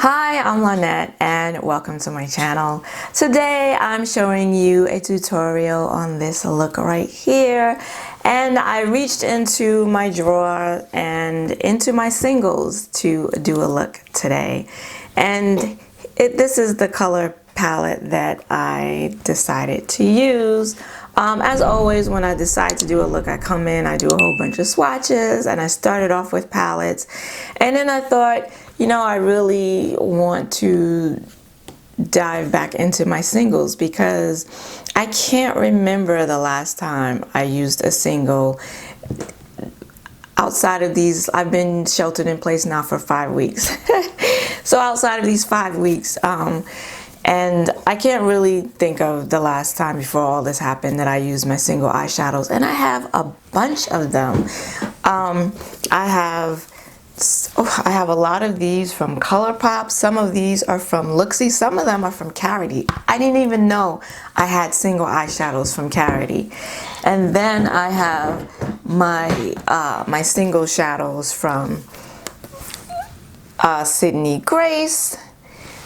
Hi, I'm Lynette and welcome to my channel. Today I'm showing you a tutorial on this look right here, and I reached into my drawer and into my singles to do a look today. And this is the color palette that I decided to use. As always, when I decide to do a look, I come in, I do a whole bunch of swatches, and I started off with palettes, and then I thought, you know, I really want to dive back into my singles because I can't remember the last time I used a single outside of these. I've been sheltered in place now for 5 weeks. So outside of these 5 weeks, and I can't really think of the last time before all this happened that I used my single eyeshadows, and I have a bunch of them. I have a lot of these from Colourpop. Some of these are from Looxie. Some of them are from Karity. I didn't even know I had single eyeshadows from Karity. And then I have my single shadows from Sydney Grace.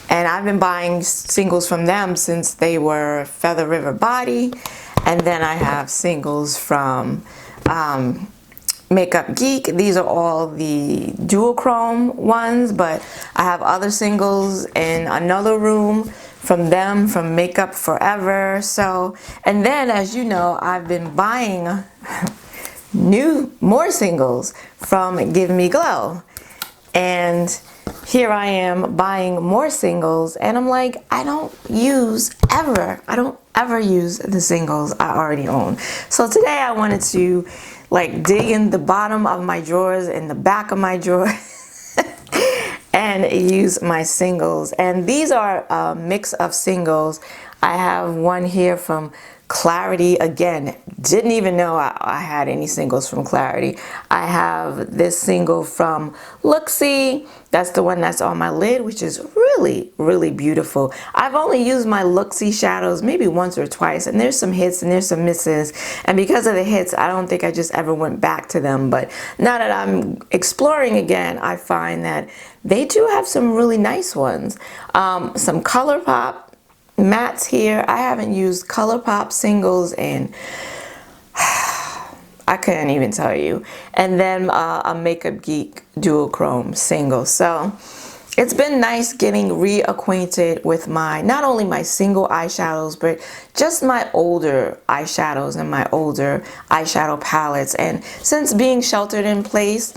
And I've been buying singles from them since they were Feather River Body. And then I have singles from Makeup Geek. These are all the dual chrome ones, but I have other singles in another room from them, from Makeup Forever. So, and then as you know, I've been buying more singles from Give Me Glow. And here I am buying more singles, and I'm like, I don't ever use the singles I already own. So today I wanted to like dig in the bottom of my drawers, in the back of my drawer, and use my singles. And these are a mix of singles. I have one here from Clarity. Again, didn't even know I had any singles from Clarity. I have this single from Looxie. That's the one that's on my lid, which is really, really beautiful. I've only used my Looxie shadows maybe once or twice, and there's some hits and there's some misses. And because of the hits, I don't think I just ever went back to them. But now that I'm exploring again, I find that they do have some really nice ones. Some Colourpop mattes here. I haven't used Colourpop singles in I couldn't even tell you. And then a Makeup Geek dual chrome single. So it's been nice getting reacquainted with not only my single eyeshadows, but just my older eyeshadows and my older eyeshadow palettes. And since being sheltered in place,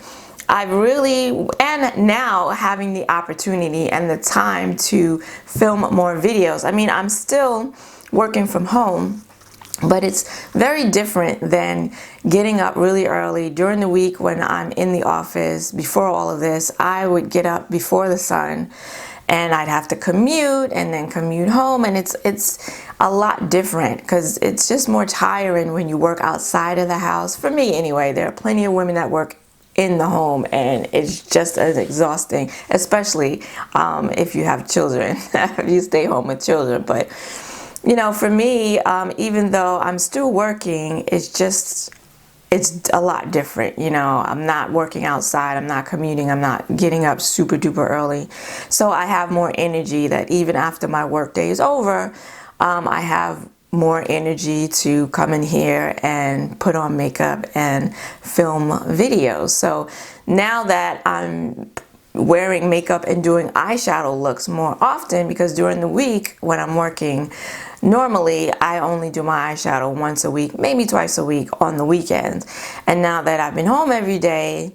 I've really, and now having the opportunity and the time to film more videos. I mean, I'm still working from home, but it's very different than getting up really early during the week when I'm in the office. Before all of this, I would get up before the sun, and I'd have to commute and then commute home, and it's a lot different because it's just more tiring when you work outside of the house. For me anyway, there are plenty of women that work in the home, and it's just as exhausting, especially if you have children, if you stay home with children. But you know, for me, even though I'm still working, it's a lot different. You know, I'm not working outside, I'm not commuting, I'm not getting up super duper early. So I have more energy that even after my work day is over, I have more energy to come in here and put on makeup and film videos. So now that I'm wearing makeup and doing eyeshadow looks more often, because during the week when I'm working, normally I only do my eyeshadow once a week, maybe twice a week on the weekends. And now that I've been home every day,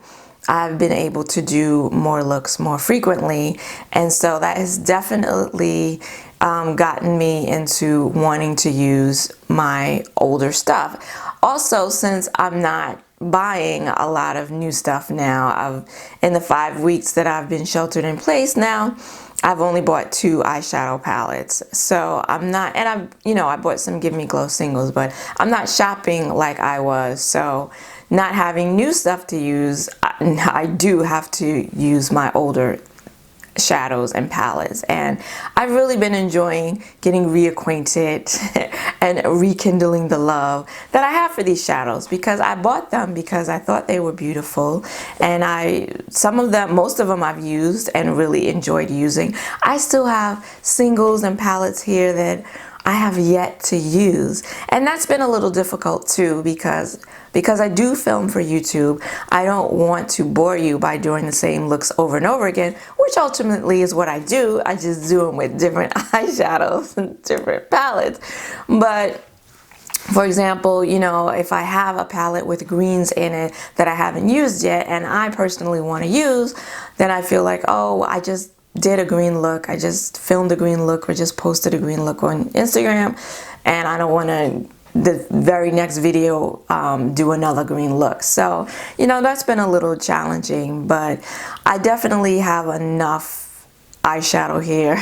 I've been able to do more looks more frequently. And so that has definitely gotten me into wanting to use my older stuff. Also, since I'm not buying a lot of new stuff now, in the 5 weeks that I've been sheltered in place now, I've only bought 2 eyeshadow palettes. So I'm not, and I bought some Give Me Glow singles, but I'm not shopping like I was. So not having new stuff to use, I do have to use my older shadows and palettes, and I've really been enjoying getting reacquainted and rekindling the love that I have for these shadows, because I bought them because I thought they were beautiful, and most of them I've used and really enjoyed using. I still have singles and palettes here that I have yet to use, and that's been a little difficult too, because I do film for YouTube. I don't want to bore you by doing the same looks over and over again, which ultimately is what I do. I just do them with different eyeshadows and different palettes. But for example, you know, if I have a palette with greens in it that I haven't used yet and I personally want to use, then I feel like, oh, I just did a green look, I just filmed a green look or just posted a green look on Instagram, and I don't want to the very next video do another green look. So, you know, that's been a little challenging, but I definitely have enough eyeshadow here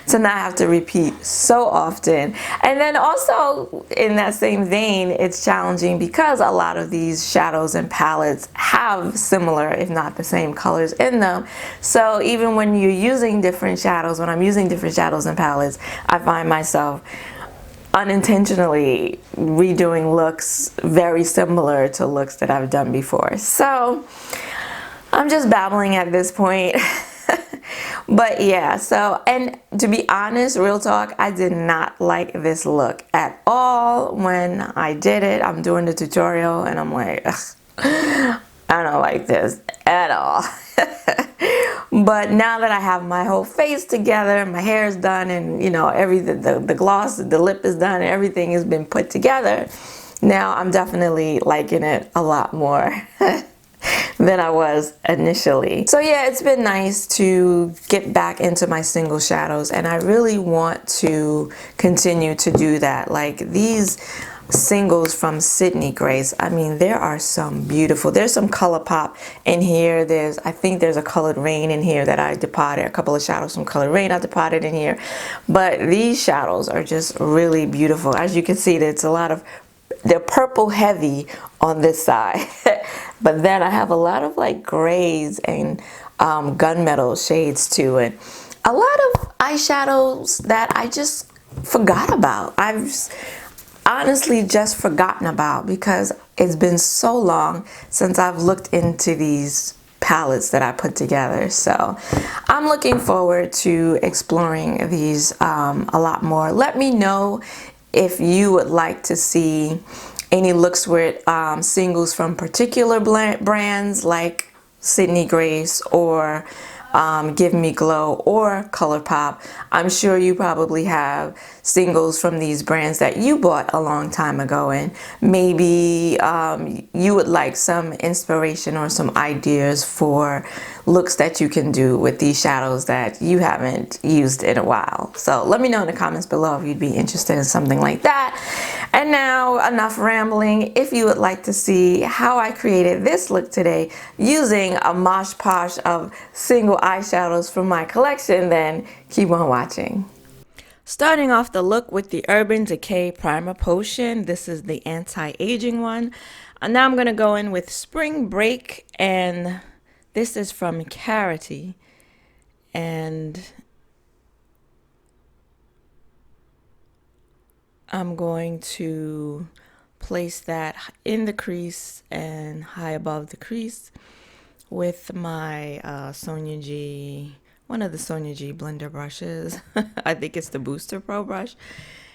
to not have to repeat so often. And then also in that same vein, it's challenging because a lot of these shadows and palettes have similar, if not the same colors in them. So even when you're using different shadows, when I'm using different shadows and palettes, I find myself unintentionally redoing looks very similar to looks that I've done before. So I'm just babbling at this point. But yeah, so, and to be honest, real talk, I did not like this look at all when I did it. I'm doing the tutorial and I'm like, ugh, I don't like this at all. But now that I have my whole face together, my hair is done, and you know, everything, the gloss, the lip is done, and everything has been put together, now I'm definitely liking it a lot more than I was initially. So yeah, it's been nice to get back into my single shadows, and I really want to continue to do that. Like these singles from Sydney Grace, I mean, there are some beautiful, there's some Colourpop in here, I think there's a Colored Rain in here that I depotted, a couple of shadows from Colored Rain I depotted in here, but these shadows are just really beautiful. As you can see, there's a lot of, they're purple heavy on this side, but then I have a lot of like grays and gunmetal shades too, and a lot of eyeshadows that I just forgot about. I've honestly just forgotten about because it's been so long since I've looked into these palettes that I put together. So I'm looking forward to exploring these a lot more. Let me know if you would like to see any looks with singles from particular brands like Sydney Grace or Give Me Glow or Colourpop. I'm sure you probably have singles from these brands that you bought a long time ago, and maybe you would like some inspiration or some ideas for looks that you can do with these shadows that you haven't used in a while. So let me know in the comments below if you'd be interested in something like that. And now, enough rambling. If you would like to see how I created this look today using a mosh posh of single eyeshadows from my collection, then keep on watching. Starting off the look with the Urban Decay Primer Potion. This is the anti-aging one. Now I'm going to go in with Spring Break, and this is from Karity. And I'm going to place that in the crease and high above the crease with my Sonia G, one of the Sonia G blender brushes. I think it's the Booster Pro brush.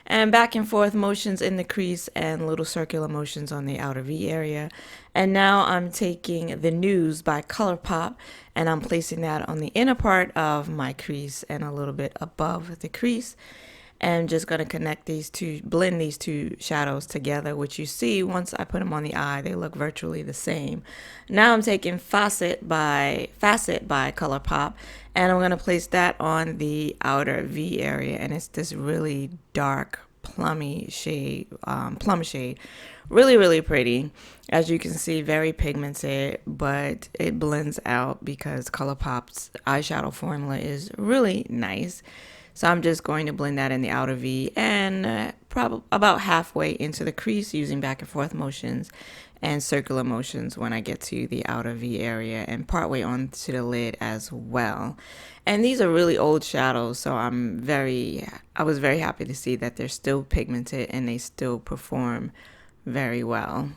And back and forth motions in the crease and little circular motions on the outer V area. And now I'm taking the News by Colourpop and I'm placing that on the inner part of my crease and a little bit above the crease. And just going to connect these two, blend these two shadows together, which you see once I put them on the eye, they look virtually the same. Now I'm taking Facet by Colourpop, and I'm going to place that on the outer V area, and it's this really dark plum shade, really, really pretty. As you can see, very pigmented, but it blends out because Colourpop's eyeshadow formula is really nice. So I'm just going to blend that in the outer V and probably about halfway into the crease using back and forth motions and circular motions when I get to the outer V area and partway onto the lid as well. And these are really old shadows, so I was very happy to see that they're still pigmented and they still perform very well.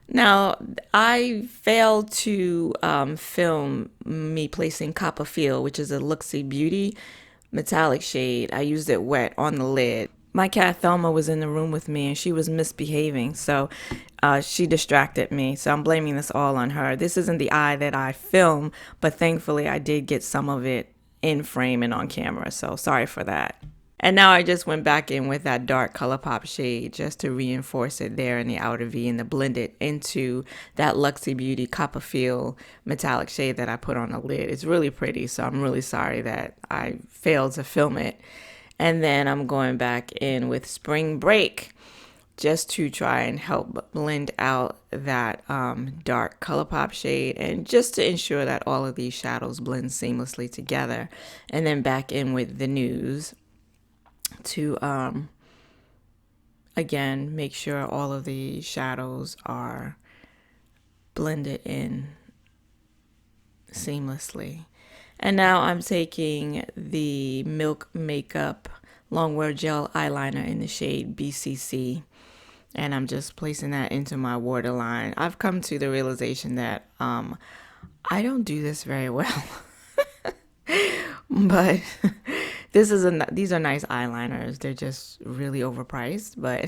Now, I failed to film me placing Coppa Feel, which is a Looxie Beauty metallic shade. I used it wet on the lid. My cat Thelma was in the room with me and she was misbehaving, so she distracted me. So I'm blaming this all on her. This isn't the eye that I film, but thankfully I did get some of it in frame and on camera, so sorry for that. And now I just went back in with that dark Colourpop shade just to reinforce it there in the outer V and to blend it into that Luxie Beauty Coppa Feel metallic shade that I put on the lid. It's really pretty, so I'm really sorry that I failed to film it. And then I'm going back in with Spring Break just to try and help blend out that dark Colourpop shade and just to ensure that all of these shadows blend seamlessly together. And then back in with the News to again make sure all of the shadows are blended in seamlessly. And now I'm taking the Milk Makeup Longwear Gel Eyeliner in the shade BCC, and I'm just placing that into my waterline. I've come to the realization that I don't do this very well. But these are nice eyeliners. They're just really overpriced, but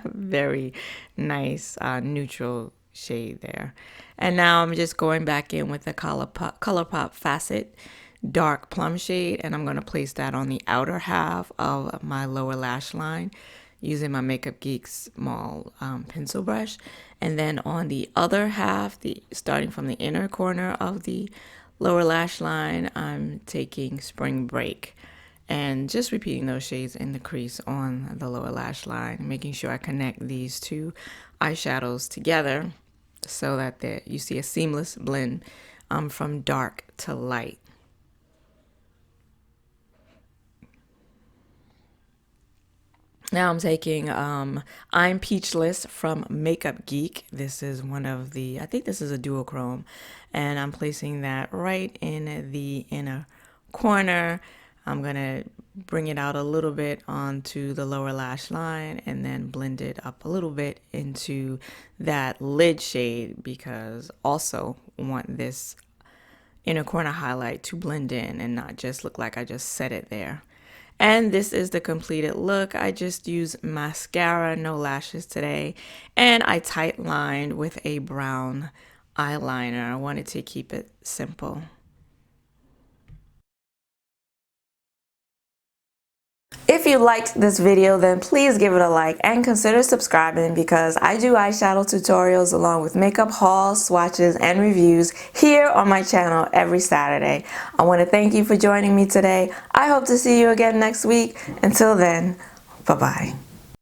very nice neutral shade there. And now I'm just going back in with the Colourpop Facet dark plum shade, and I'm going to place that on the outer half of my lower lash line using my Makeup Geek small pencil brush. And then on the other half, starting from the inner corner of the lower lash line, I'm taking Spring Break and just repeating those shades in the crease on the lower lash line, making sure I connect these two eyeshadows together so that you see a seamless blend from dark to light. Now I'm taking I'm Peachless from Makeup Geek. This is one of the, I think this is a duochrome, and I'm placing that right in the inner corner. I'm going to bring it out a little bit onto the lower lash line and then blend it up a little bit into that lid shade, because also want this inner corner highlight to blend in and not just look like I just set it there. And this is the completed look. I just used mascara, no lashes today, and I tight lined with a brown eyeliner. I wanted to keep it simple. If you liked this video, then please give it a like and consider subscribing, because I do eyeshadow tutorials along with makeup hauls, swatches, and reviews here on my channel every Saturday. I want to thank you for joining me today. I hope to see you again next week. Until then, bye-bye.